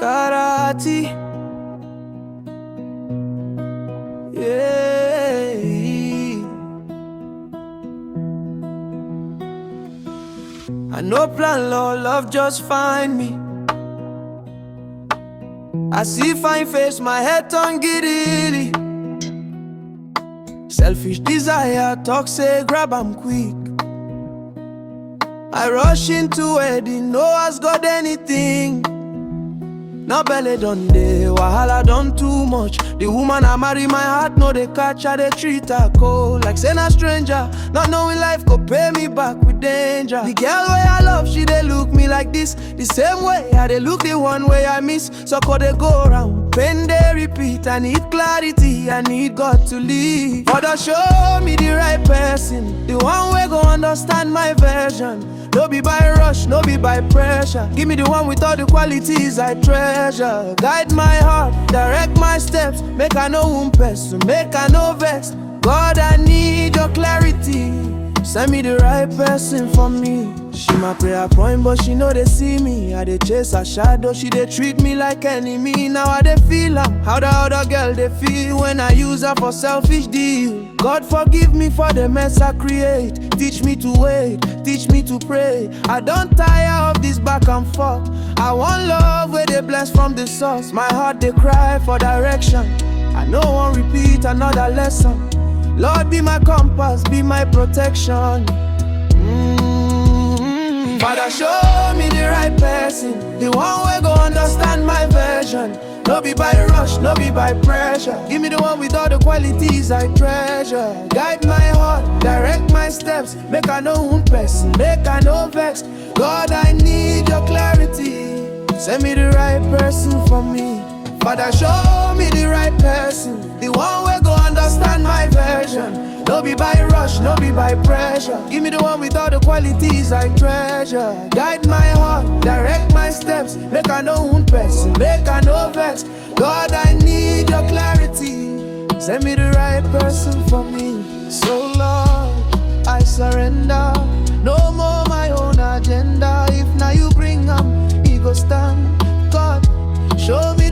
Skara Tee. Yeah. I no plan love just find me. I see fine face, my head turn giddily. Selfish desire, talk say grab am quick. I rush into wedding, no ask God anything. Now belly done dey, wahala done too much. The woman I marry, my heart no dey catch her, they treat her cold like say na stranger. Not knowing life go pay me back with danger. The girl way I love, she dey look me like this, the same way I dey look the one way I miss. So could they go round, pain they repeat. I need clarity, I need God to lead. Father, show me the right person, the one way go understand my version. No be by rush, no be by pressure. Give me the one with all the qualities I treasure. Guide my heart, direct my steps. Make I no one person, make I no vex. God, I need your clarity. Send me the right person for me. She my prayer point, but she know they see me. I dey chase her shadow, she dey treat me like enemy. Now I dey feel am, how the other girl they feel when I use her for selfish deal. God forgive me for the mess I create. Teach me to wait, teach me to pray. I don't tire of this back and forth. I want love where they bless from the source. My heart they cry for direction. I no one repeat another lesson. Lord be my compass, be my protection. Father, show me the right person, the one way go understand my version. No be by rush, no be by pressure. Give me the one with all the qualities I treasure. Guide my heart, direct my steps. Make I no one person, make I no vex. God, I need your clarity. Send me the right person for me. Father, show me the right person, the one way go understand my version. No be by rush, no be by pressure. Give me the one with all the qualities I treasure. Guide my heart, direct my steps. Make I no one person, make I no vex. God, I need your clarity. Send me the right person for me. So Lord, I surrender. No more my own agenda. If now you bring 'em, he go stand. God, show me